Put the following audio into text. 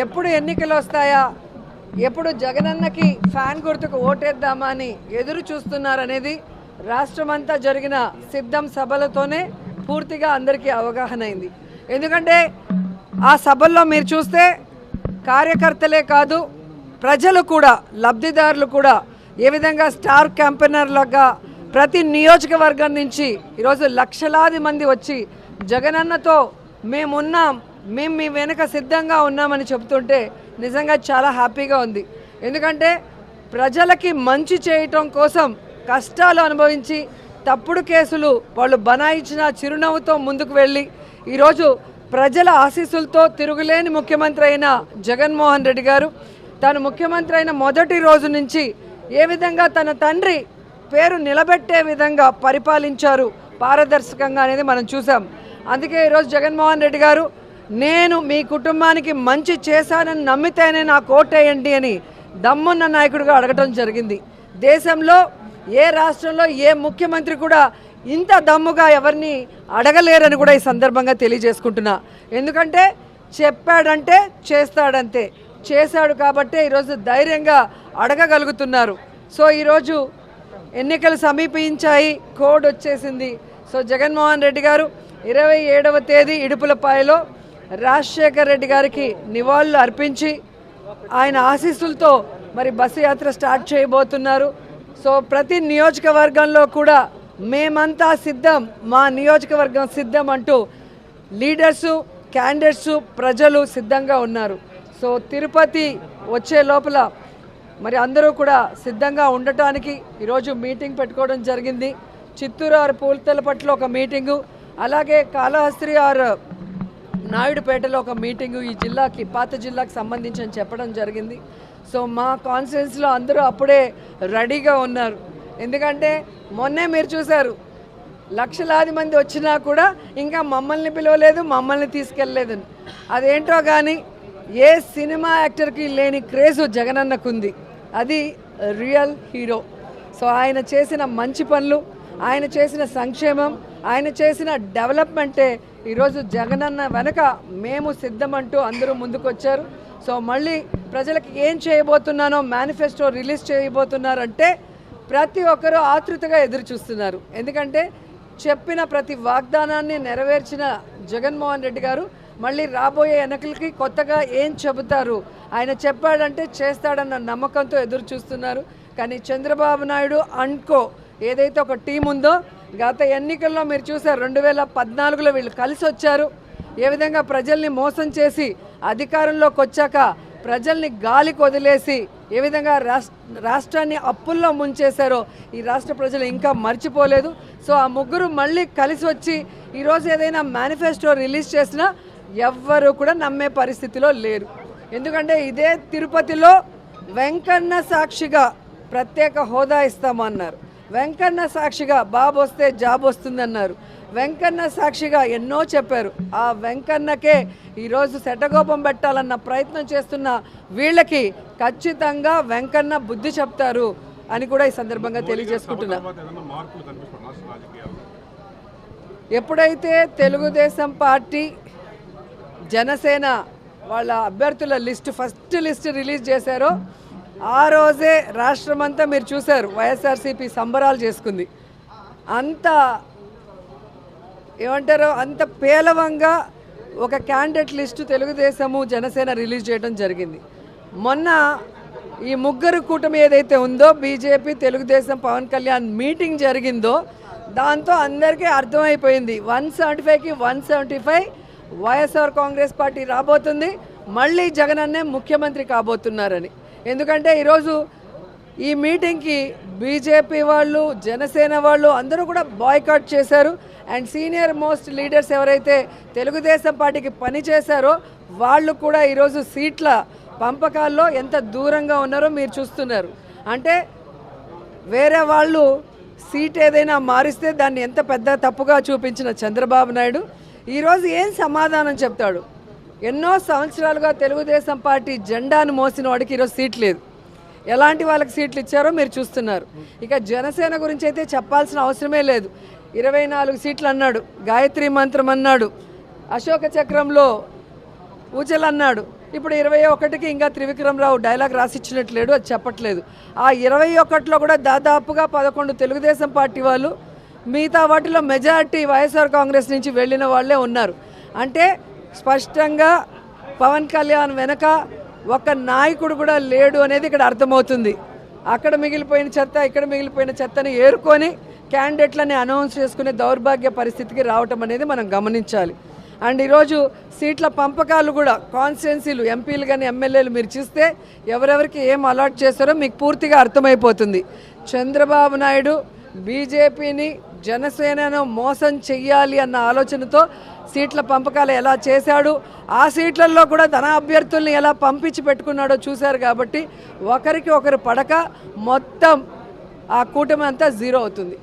ఎప్పుడు ఎన్నికలు వస్తాయా, ఎప్పుడు జగనన్నకి ఫ్యాన్ గుర్తుకు ఓటేద్దామా అని ఎదురు చూస్తున్నారనేది రాష్ట్రమంతా జరిగిన సిద్ధం సభలతోనే పూర్తిగా అందరికీ అవగాహన అయింది. ఎందుకంటే ఆ సభల్లో మీరు చూస్తే కార్యకర్తలే కాదు, ప్రజలు కూడా, లబ్ధిదారులు కూడా ఏ విధంగా స్టార్ క్యాంపెయినర్లుగా ప్రతి నియోజకవర్గం నుంచి ఈరోజు లక్షలాది మంది వచ్చి జగనన్నతో మేమున్నాం, మేము మీ వెనుక సిద్ధంగా ఉన్నామని చెబుతుంటే నిజంగా చాలా హ్యాపీగా ఉంది. ఎందుకంటే ప్రజలకి మంచి చేయటం కోసం కష్టాలు అనుభవించి తప్పుడు కేసులు వాళ్ళు బనాయించిన చిరునవ్వుతో ముందుకు వెళ్ళి ఈరోజు ప్రజల ఆశీస్సులతో తిరుగులేని ముఖ్యమంత్రి అయిన జగన్మోహన్ రెడ్డి గారు తాను ముఖ్యమంత్రి అయిన మొదటి రోజు నుంచి ఏ విధంగా తన తండ్రి పేరు నిలబెట్టే విధంగా పరిపాలించారు పారదర్శకంగా అనేది మనం చూసాం. అందుకే ఈరోజు జగన్మోహన్ రెడ్డి గారు నేను మీ కుటుంబానికి మంచి చేశానని నమ్మితేనే నాకు ఓటేయండి అని దమ్మున్న నాయకుడిగా అడగటం జరిగింది. దేశంలో ఏ రాష్ట్రంలో ఏ ముఖ్యమంత్రి కూడా ఇంత దమ్ముగా ఎవరిని అడగలేరని కూడా ఈ సందర్భంగా తెలియజేసుకుంటున్నా. ఎందుకంటే చెప్పాడంటే చేస్తాడంతే, చేశాడు కాబట్టే ఈరోజు ధైర్యంగా అడగగలుగుతున్నారు. సో ఈరోజు ఎన్నికలు సమీపించాయి, కోడ్ వచ్చేసింది. సో జగన్మోహన్ రెడ్డి గారు 27వ తేదీ ఇడుపులపాయలో రాజశేఖర్ రెడ్డి గారికి నివాళులు అర్పించి ఆయన ఆశీస్సులతో మరి బస్సు యాత్ర స్టార్ట్ చేయబోతున్నారు. సో ప్రతి నియోజకవర్గంలో కూడా మేమంతా సిద్ధం, మా నియోజకవర్గం సిద్ధం అంటూ లీడర్సు, క్యాండిడేట్సు, ప్రజలు సిద్ధంగా ఉన్నారు. సో తిరుపతి వచ్చే లోపల మరి అందరూ కూడా సిద్ధంగా ఉండటానికి ఈరోజు మీటింగ్ పెట్టుకోవడం జరిగింది. చిత్తూరు ఆరు పూలతలపట్ల ఒక మీటింగు, అలాగే కాళహస్త్రి ఆరు నాయుడుపేటలో ఒక మీటింగు ఈ జిల్లాకి, పాత జిల్లాకి సంబంధించి అని చెప్పడం జరిగింది. సో మా కాన్స్టిట్యున్సీలో అందరూ అప్పుడే రెడీగా ఉన్నారు. ఎందుకంటే మొన్నే మీరు చూశారు, లక్షలాది మంది వచ్చినా కూడా ఇంకా మమ్మల్ని పిలవలేదు, మమ్మల్ని తీసుకెళ్ళలేదు. అదేంటో కానీ ఏ సినిమా యాక్టర్కి లేని క్రేజు జగనన్నకుంది. అది రియల్ హీరో. సో ఆయన చేసిన మంచి పనులు, ఆయన చేసిన సంక్షేమం, ఆయన చేసిన డెవలప్మెంటే ఈరోజు జగనన్న వెనక మేము సిద్ధమంటూ అందరూ ముందుకొచ్చారు. సో మళ్ళీ ప్రజలకు ఏం చేయబోతున్నానో మేనిఫెస్టో రిలీజ్ చేయబోతున్నారంటే ప్రతి ఒక్కరూ ఆతృతగా ఎదురు చూస్తున్నారు. ఎందుకంటే చెప్పిన ప్రతి వాగ్దానాన్ని నెరవేర్చిన జగన్మోహన్ రెడ్డి గారు మళ్ళీ రాబోయే ఎన్నికలకి కొత్తగా ఏం చెబుతారు, ఆయన చెప్పాడంటే చేస్తాడన్న నమ్మకంతో ఎదురు చూస్తున్నారు. కానీ చంద్రబాబు నాయుడు అండ్కో ఏదైతే ఒక టీం ఉందో, గత ఎన్నికల్లో మీరు చూసారు 2014లో వీళ్ళు కలిసి వచ్చారు. ఏ విధంగా ప్రజల్ని మోసం చేసి అధికారంలోకి వచ్చాక ప్రజల్ని గాలికి వదిలేసి ఏ విధంగా రాష్ట్రాన్ని అప్పుల్లో ముంచేశారో ఈ రాష్ట్ర ప్రజలు ఇంకా మర్చిపోలేదు. సో ఆ ముగ్గురు మళ్ళీ కలిసి వచ్చి ఈరోజు ఏదైనా మేనిఫెస్టో రిలీజ్ చేసినా ఎవ్వరూ కూడా నమ్మే పరిస్థితిలో లేరు. ఎందుకంటే ఇదే తిరుపతిలో వెంకన్న సాక్షిగా ప్రత్యేక హోదా ఇస్తామన్నారు, వెంకన్న సాక్షిగా బాబు వస్తే జాబ్ వస్తుందన్నారు, వెంకన్న సాక్షిగా ఎన్నో చెప్పారు. ఆ వెంకన్నకే ఈరోజు శటగోపం పెట్టాలన్న ప్రయత్నం చేస్తున్న వీళ్ళకి ఖచ్చితంగా వెంకన్న బుద్ధి చెప్తారు అని కూడా ఈ సందర్భంగా తెలియజేసుకుంటున్నా. ఎప్పుడైతే తెలుగుదేశం పార్టీ, జనసేన వాళ్ళ అభ్యర్థుల ఫస్ట్ లిస్ట్ రిలీజ్ చేశారో ఆ రోజే రాష్ట్రమంతా మీరు చూశారు వైఎస్ఆర్సీపీ సంబరాలు చేసుకుంది. అంత ఏమంటారో అంత పేలవంగా ఒక candidate list Telugu Desam, Janasena release చేయడం జరిగింది. మొన్న ఈ ముగ్గురు కూటమి ఏదైతే ఉందో, బీజేపీ, తెలుగుదేశం, పవన్ కళ్యాణ్ మీటింగ్ జరిగిందో దాంతో అందరికీ అర్థమైపోయింది 175కి 175 వైఎస్ఆర్ కాంగ్రెస్ పార్టీ రాబోతుంది, మళ్ళీ జగనన్నే ముఖ్యమంత్రి కాబోతున్నారని. ఎందుకంటే ఈరోజు ఈ మీటింగ్కి బీజేపీ వాళ్ళు, జనసేన వాళ్ళు అందరూ కూడా బాయ్కాట్ చేశారు. అండ్ సీనియర్ మోస్ట్ లీడర్స్ ఎవరైతే తెలుగుదేశం పార్టీకి పనిచేశారో వాళ్ళు కూడా ఈరోజు సీట్ల పంపకాల్లో ఎంత దూరంగా ఉన్నారో మీరు చూస్తున్నారు. అంటే వేరే వాళ్ళు సీట్ ఏదైనా మారిస్తే దాన్ని ఎంత పెద్ద తప్పుగా చూపించిన చంద్రబాబు నాయుడు ఈరోజు ఏం సమాధానం చెప్తాడు? ఎన్నో సంవత్సరాలుగా తెలుగుదేశం పార్టీ జెండాను మోసిన వాడికి ఈరోజు సీట్ లేదు. ఎలాంటి వాళ్ళకి సీట్లు ఇచ్చారో మీరు చూస్తున్నారు. ఇక జనసేన గురించి అయితే చెప్పాల్సిన అవసరమే లేదు. 24 సీట్లు అన్నాడు, గాయత్రి మంత్రం అన్నాడు, అశోక చక్రంలో పూజలు అన్నాడు. ఇప్పుడు 21కి ఇంకా త్రివిక్రమరావు డైలాగ్ రాసిచ్చినట్లేడు, అది చెప్పట్లేదు. ఆ 21లో కూడా దాదాపుగా 11 తెలుగుదేశం పార్టీ వాళ్ళు, మిగతా వాటిలో మెజారిటీ వైఎస్ఆర్ కాంగ్రెస్ నుంచి వెళ్ళిన వాళ్ళే ఉన్నారు. అంటే స్పష్టంగా పవన్ కళ్యాణ్ వెనక ఒక నాయకుడు కూడా లేడు అనేది ఇక్కడ అర్థమవుతుంది. అక్కడ మిగిలిపోయిన చెత్త, ఇక్కడ మిగిలిపోయిన చెత్తని ఏరుకొని క్యాండిడేట్లని అనౌన్స్ చేసుకునే దౌర్భాగ్య పరిస్థితికి రావటం అనేది మనం గమనించాలి. అండ్ ఈరోజు సీట్ల పంపకాలు కూడా కాన్స్టిట్యున్సీలు, ఎంపీలు కానీ ఎమ్మెల్యేలు మీరు చూస్తే ఎవరెవరికి ఏం అలాట్ చేస్తారో మీకు పూర్తిగా అర్థమైపోతుంది. చంద్రబాబు నాయుడు బీజేపీని, జనసేనను మోసం చెయ్యాలి అన్న ఆలోచనతో సీట్ల పంపకాలు ఎలా చేశాడు, ఆ సీట్లలో కూడా తన అభ్యర్థుల్ని ఎలా పంపించి పెట్టుకున్నాడో చూశారు. కాబట్టి ఒకరికి ఒకరు పడక మొత్తం ఆ కూటమి అంతా జీరో అవుతుంది.